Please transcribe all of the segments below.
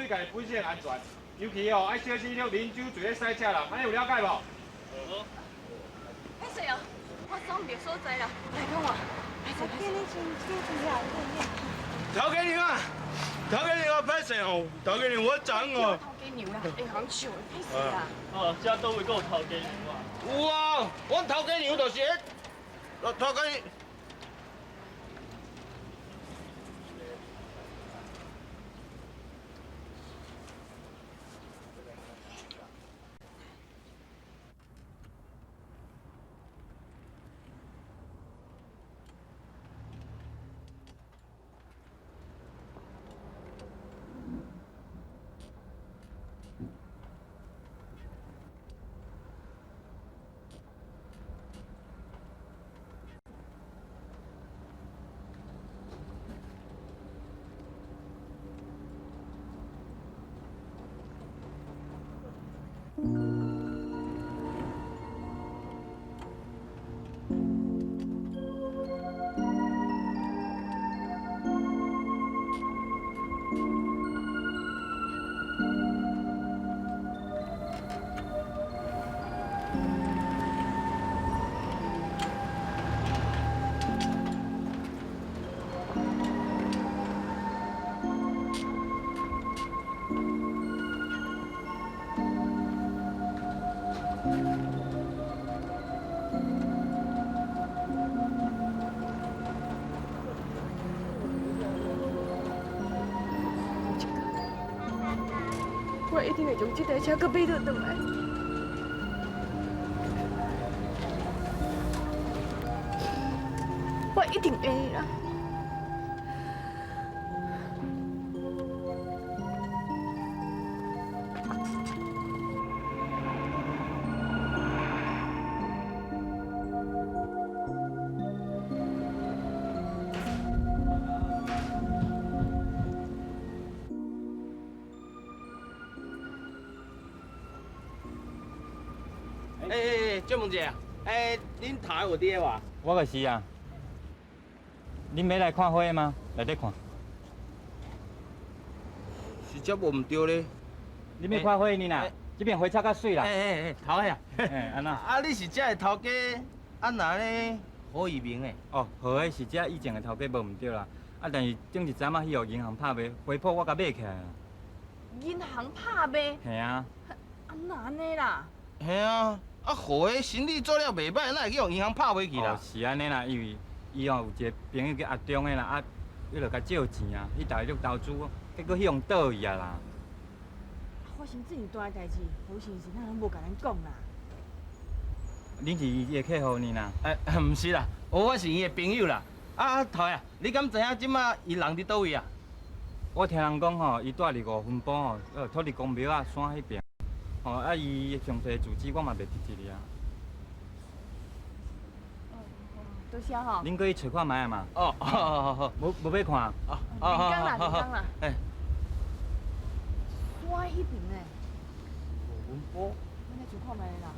家本身安全，尤其哦爱小心了啉酒醉咧赛车人，安尼有了解无？歹势哦，我找唔到所在啦，来跟我。我见你先出去啊，头家娘啊，头家娘啊，歹势哦，头家娘我知哦。头家娘啦，会行笑的，歹势啦。哦，遮倒位阁有头家娘啊？有啊，阮头家娘就是迄，头家娘。 我一定会用这台车搁买倒转来。我一定会啦。借问者啊，恁头有伫个无？我个是啊。恁要来看花吗？来底看。是接无毋对咧。恁要看花呢啦？这边花插较水啦。头个啊。安那？啊，你是遮个头家，啊那咧何以明诶？哦，好诶，是遮以前的头家无毋对啦。啊，但是顶一阵仔去互银行拍卖，花圃我甲买起来啦。银行拍卖？系啊。啊哪安尼啦？系啊。啊，何个生意做了袂歹，哪会去用银行拍卖去啦？哦，是安尼啦，因为伊哦有一个朋友叫阿忠的啦，啊，伊就甲借钱啊，去大陆投资，结果去用倒去啊啦。发生这么大的代志，好心是咱拢无甲咱讲啦。恁是伊的客户呢啦？毋是啦，我是伊的朋友啦。啊，头呀，你敢知影即马伊人伫倒位啊？我听人讲吼，伊住伫5分埔吼，土地公庙啊山迄边。哦，啊，伊详细住址我嘛袂记得哩啊。多谢吼。恁过去找看卖啊嘛？哦，好，无要看啊？连工啦，连工啦。哎，我迄边嘞5分埔。咱来就看卖啦。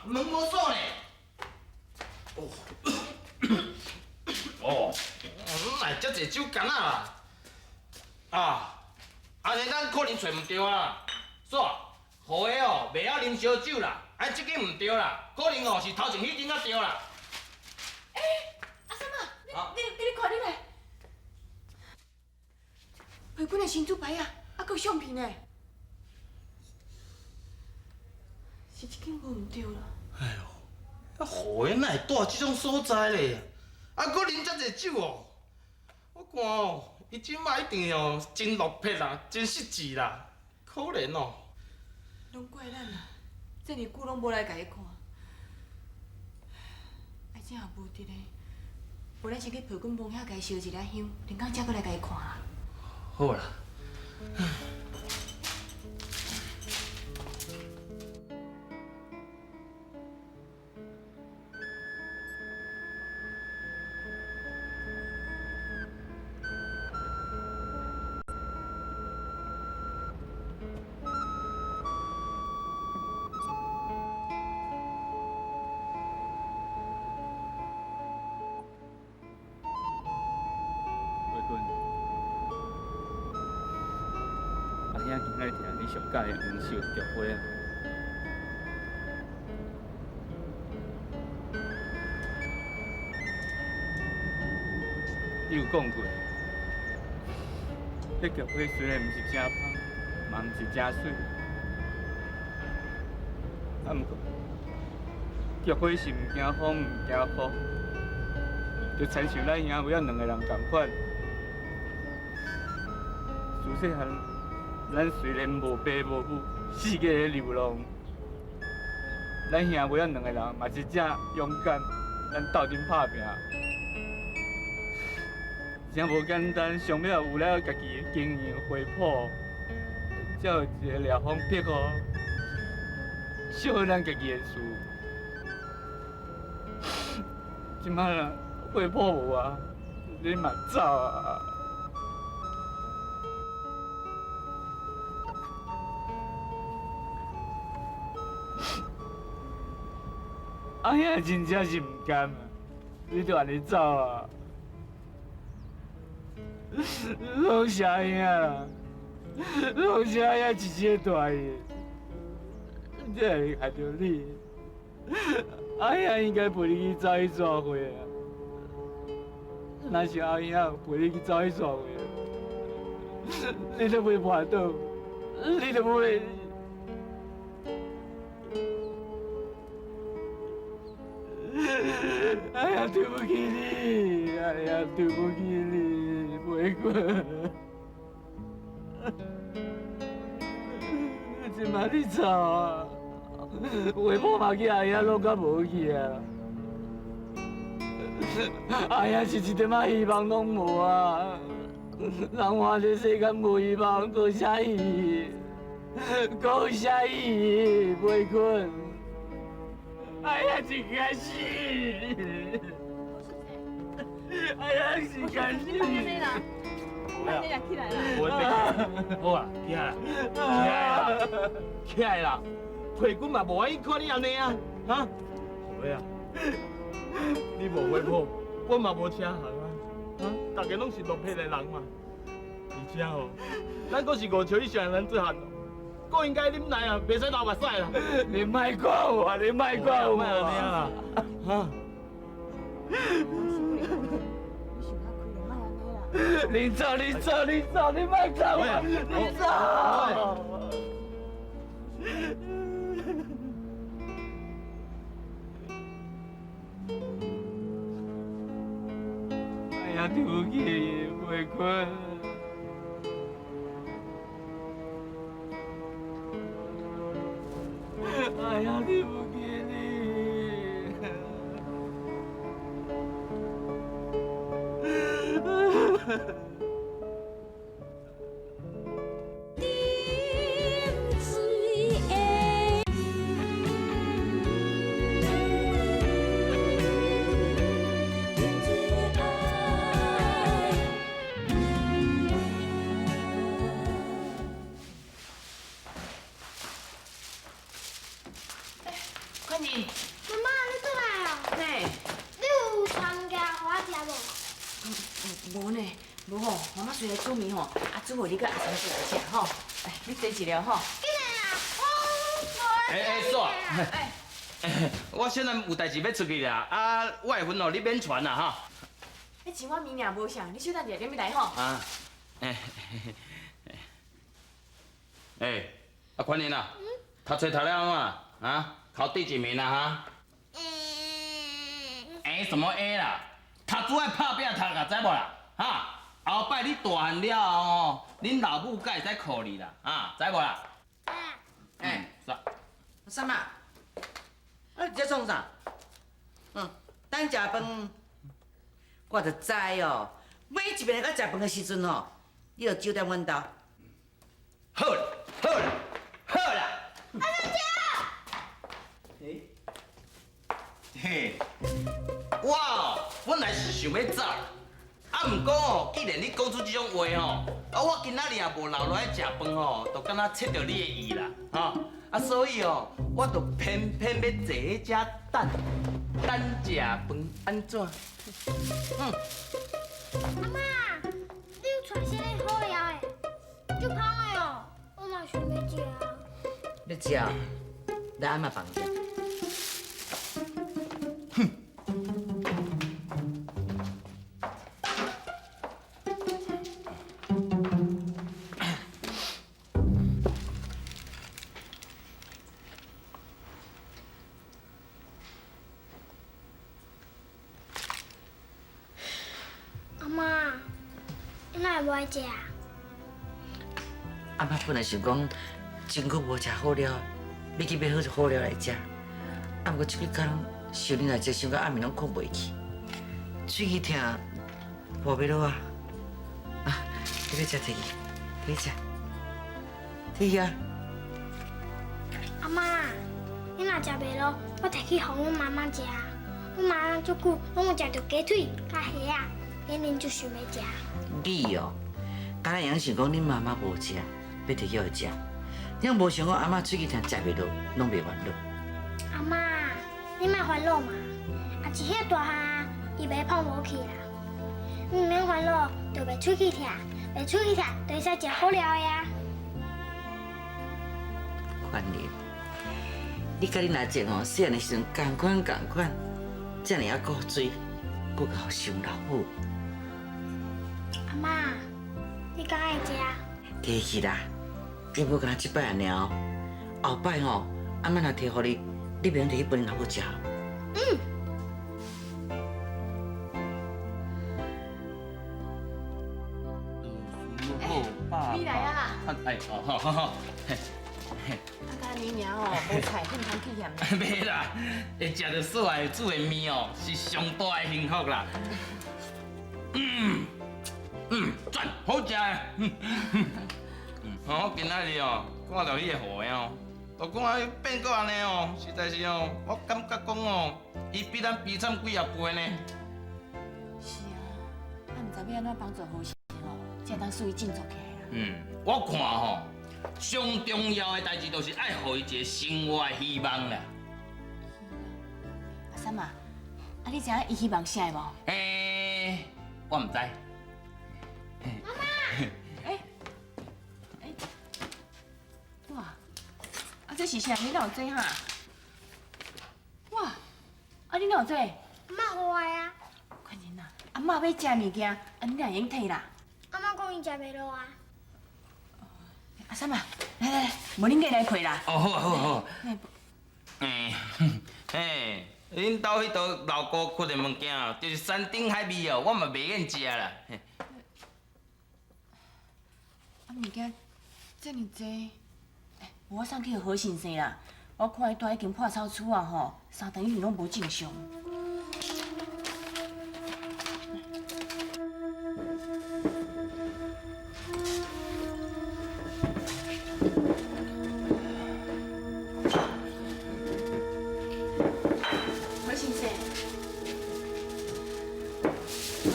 门无锁呢。哦，来遮济酒干啦。安尼咱可能找唔着啦。煞，何个哦，袂晓啉烧酒啦，即个唔对啦，可能哦是头前迄顶仔对啦。阿三啊，你看你来，陪阮的新主牌啊，还有相片呢。是这间无唔对啦。哎呦，啊何个哪会住即种所在咧？啊，搁啉遮济酒哦，我看哦，伊即摆一定哦真落魄啦，真失志啦，可怜哦。拢怪咱啦，这么久拢无来甲伊看，爱情也无得咧。无咱先去陪阮墓遐甲伊烧一粒香，连工才过来甲伊看啦。好啦。上喜的黄秀菊花啊。你有讲过，迄菊花虽然毋是真芳，嘛毋是真水，啊，毋过菊花是毋惊风，毋惊雨，就亲像咱兄妹仔两个人同款。自细汉，咱虽然无爸无母，四界的流浪，咱兄妹仔两个人嘛是正勇敢，咱斗阵打拼。真无简单，上尾有了家己的经营花圃，才有一个廖方撇互，小咱家己的事。即摆啦，花圃无啊，你嘛走啊！阿兄真正是毋甘啊，你就安尼走啊！拢是阿兄啦，拢是阿兄一个大爷，这会害着你。阿兄应该陪你去走去逝会啊，若是阿兄陪你去走去逝会，你都袂办到，你都袂。哎呀，对不起你，哎呀，对不起你，玫瑰。即摆你走啊，花圃嘛去阿爷拢甲无去啊。阿爷是一点仔希望拢无啊，人活这世间无希望，搁啥意义？搁有啥意义？玫瑰。哎呀，真开心！哎呀，真开心！起来了，我好啊，起来啦，起来啦，起来啦！陪君嘛无愿意看你安尼啊，哈？好呀，你无花圃，我嘛无车行啊，啊？大家拢是落魄的人嘛，而且哦，咱搁是五桥以上的人做汉。我应该啉奶啊，袂使流目屎啦！你莫怪我，你莫怪我，莫安尼啊！哈！你走，你走，你走，你莫走我，你走！哎呀，对不起，玫瑰。哎呀，对不起你！宽妮，妈妈，你转来哦？嘿，你有传物件互我食无？无呢，无吼，妈妈虽然煮面吼，啊煮互你个阿三做来食吼。哎，你坐一了吼。紧来啦，我煞，我现在有代志要出去啦，啊，我的份哦，你免传啦哈。你钱我面尔无啥，你小等下点咪来吼。啊，啊，宽妮啊，读册读了啊？啊，考第几名啦哈？什么 A 啦？读书爱拍拼读啊，知无啦？哈，后摆你大汉了哦，恁老母才会使靠你啦，啊，知无啦？煞。什么？啊，你在创啥？等食饭，我就知哦。每一遍来到食饭的时阵吼，你就招踮阮兜。好啦，好啦，好啦！嘿，我哦，本来是想要走，啊，毋过哦，既然你讲出这种话吼，啊，我今仔日也无留落来食饭吼，就敢若切到你的意啦，吼，啊，所以哦，我就偏偏要坐喺遮等食饭，安怎？阿妈，你有传啥好料的？就芳的哦，我嘛想要食。食。你食哦，来阿妈房间。阿妈，你哪会不爱食啊？阿妈本来想讲，真久无食好料，要去买好好料来食。啊，不过这几天想你来这，想到暗暝拢困袂去，喙齿疼，无要落啊。啊，你要食摕去，你食，摕去啊。阿妈，你若食袂落，我摕去互阮妈妈食。阮妈妈足久拢有食着鸡腿、甲虾啊，连连就想要食。你哦，敢若样想讲恁妈妈无食，要摕去互食。你无想讲阿妈喙齿疼食袂落，拢袂烦恼。阿妈，你莫烦恼嘛，啊一遐大汉，伊袂胖无去啦。你毋免烦恼，就袂喙齿疼，袂喙齿疼就会使食好料的啊。款哩，你甲恁阿姐哦，细汉的时阵共款，遮尔啊顾水，顾到伤老母。阿妈，你敢爱食？摕去啦，你无敢若即摆安尼哦，后摆哦，阿妈若摕互你，你袂用摕去分老母食。你来啊啦！哎，好。啊，甲你娘哦，无菜，更通去嫌啦。袂啦，会食到所爱煮的面哦，是上大的幸福啦。赞，好食的。我今仔日哦，看到迄个货哦，都讲伊变到安尼哦，实在是哦，我感觉讲哦，伊比咱悲惨几啊倍呢。是啊，啊，毋知要安怎帮助好势哦，才当属于振作起来啦。我看吼，上重要的代志就是爱互伊一个生活的希望啦。阿三啊，啊，你知影伊希望啥无？我毋知。哇，啊，这是啥？你哪有做哈？哇，啊，你哪有做？阿妈好爱啊，快点啦！阿嬷要食物件，啊，你哪用摕啦？阿妈讲伊食袂落啊。阿三啊，来，无恁过来陪啦。哦，好。嘿恁兜迄道老姑缺的物件哦，就是山珍海味哦，我嘛袂愿食啦。啊，物件这么多，我送去好先生啦。我看伊带已经破草厝啊吼，3顿一定拢无正常。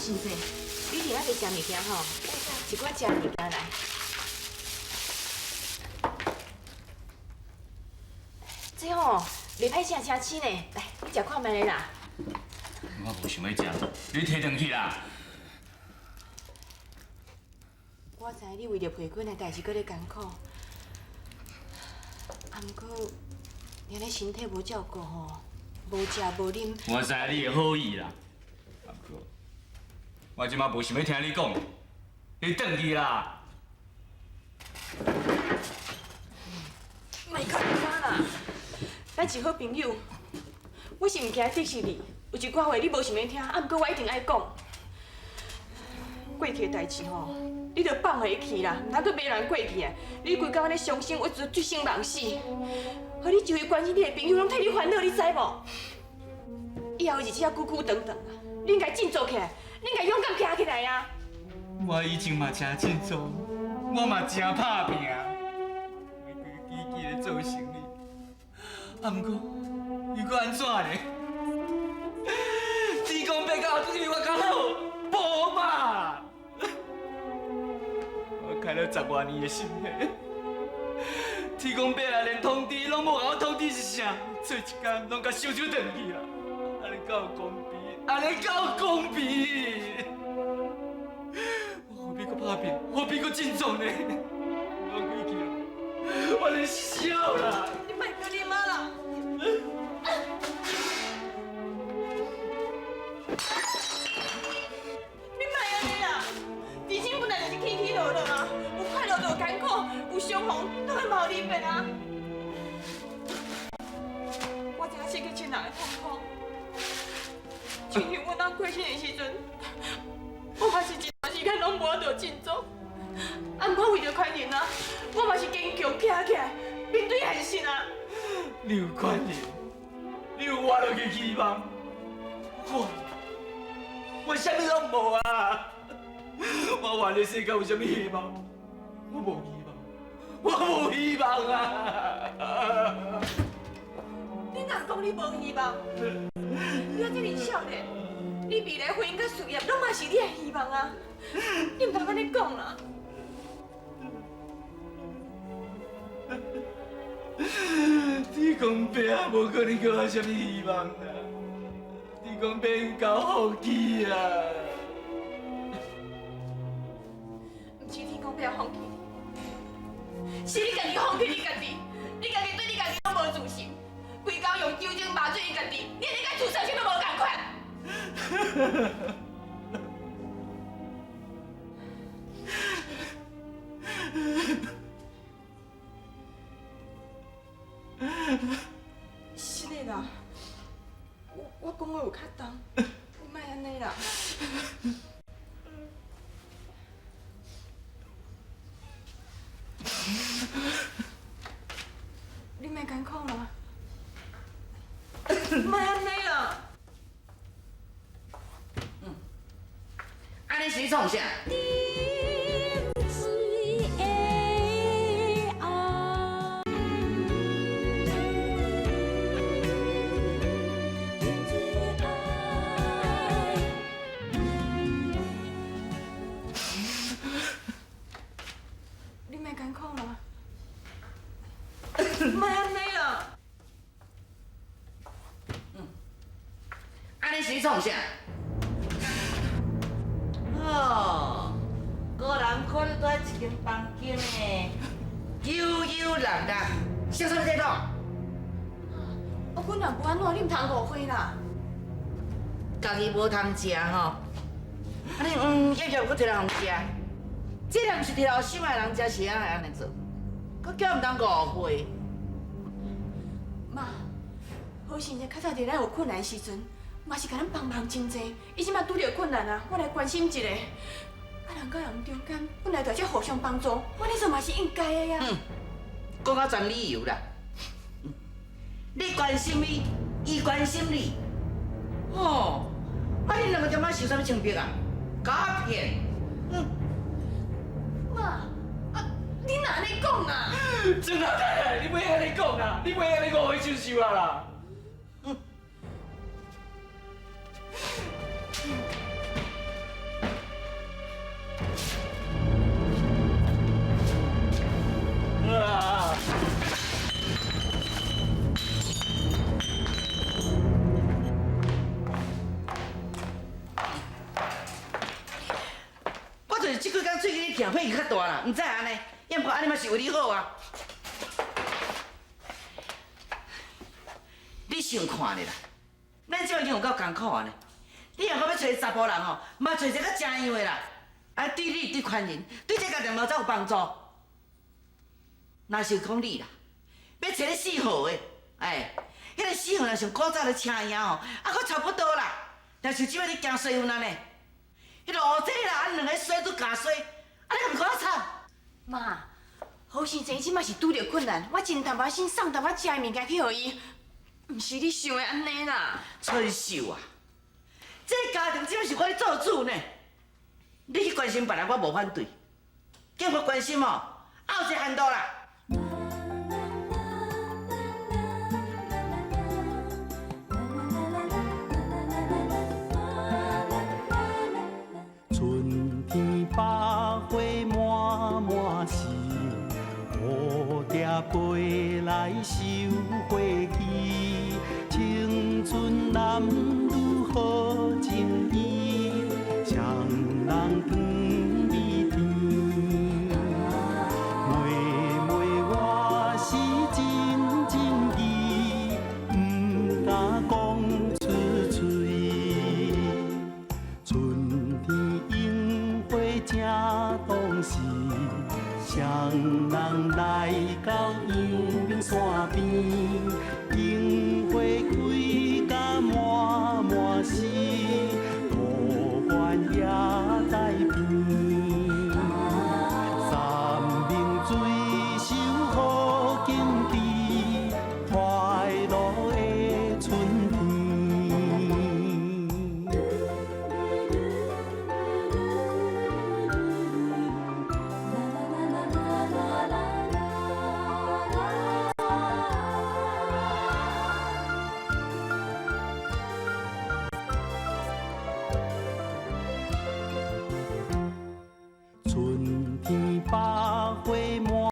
先生，你伫遐伫食物件吼，一寡食物件来。这吼袂歹食车青呢，来，你食看卖咧啦。我无想要食，你摕转去啦。我知你为着陪囡的代志搁咧艰苦，啊，毋过娘咧身体无照顾吼，无食无啉。我知你的好意啦，不过我即马无想要听你讲，你转去啦。莫靠我啦，咱是好朋友，我是毋惊得罪你，有一寡话你无想要听，啊，毋过我一定爱讲。过去的代志吼，你着放下去啦，毋通搁骂人过去啊！你规工安尼伤心，我就醉生梦死。和你周围关心你的朋友拢替你烦恼，你知无？以后日子要久久长长啊！你应该振作起来，你应该勇敢站起来啊！我以前嘛真振作，我嘛真拍拼，规规矩矩的做生意。啊，毋过又搁安怎呢？天公伯到后对我较好，无嘛？我开了10多年的心血，天公伯啊，连通知拢无甲我通知一声，做一天拢甲收手转去啦。安尼敢有公平？安尼敢有公平？我何必搁拍拼？何必搁振作呢？我归去啊！我咧笑啦。你卖叫你妈啦！你卖安尼啦！人生本来就是起起落落啊，有快乐就有艰苦，有伤痛都会嘛有离别啊。我知影失去亲人的痛苦，像像阮阿过身的时阵，我嘛是一段时间拢无法度振作。啊，毋过为着款人啊，我嘛是坚强起来，面对现实啊。你有款人，你有活落去希望，我啥物拢无啊！我活的世界有啥物希望？我无希望，我无希望啊！你哪讲你无希望？你还这么少年，你未来婚姻甲事业拢嘛是你的希望啊！你唔通安尼讲啦！天公伯啊，无可能给我啥物希望啦！天公伯有够放弃啊！唔是天公伯放弃你，是你家己放弃你家己，你家己对你家己拢无自信，规工用酒精麻醉你家己，你连甲自杀心都无共款。是的啦，我讲话有较重，你莫安尼啦。你莫艰苦啦，莫安尼啦。安尼是你创啥？你莫艰苦啦，莫安尼啦。安尼是你创啥？哦，个人可能住在一间房间呢，悠悠懒懒，想啥物在讲？阮若无安怎，你唔通误会啦。家己无通食吼，安尼要搁摕来互食，这若毋是摕来心爱人食，是安安尼做，搁叫毋通误会。妈，好心者较早伫咱有困难的时阵，嘛是甲咱帮忙真济。伊即马拄着困难啊，我来关心一下。啊，人甲人中间本来就要互相帮助，我你做嘛是应该的呀。讲啊全理由啦。你关心伊，伊关心你，哦，啊你两个点仔受啥物情逼啊？假骗，妈，啊，你哪安尼讲啊？郑老太，你莫安尼讲啦，你莫安尼误会亲受啊啦！啊！我就是即几工最近咧疼，脾气较大啦，毋知安尼，要毋过安尼嘛是为你好啊。你想看咧啦，咱这已经有够艰苦啊呢。你若搁要找查甫人吼，嘛找一个较正样的啦，啊对你对款人对这家庭嘛才有帮助。若是讲你啦，要找咧四号的，哎，迄个四号若像古早咧车样吼，啊，佫差不多啦。但是即摆你惊衰运啊呢？迄个乌这啦，安两个衰都加衰，啊，你敢袂觉得惨？妈，好先生即马是拄着困难，我真淡薄先送淡薄食的物件去互伊，毋是你想的安尼啦。春秀啊，这个家庭即摆是我咧做主呢。你去关心别人，我无反对。叫我关心哦，还有一个限度啦。春天百花满满是，蝴蝶飞来收花期。青春男女好情意，双人甜蜜甜。妹妹我。双人来到阳明山边，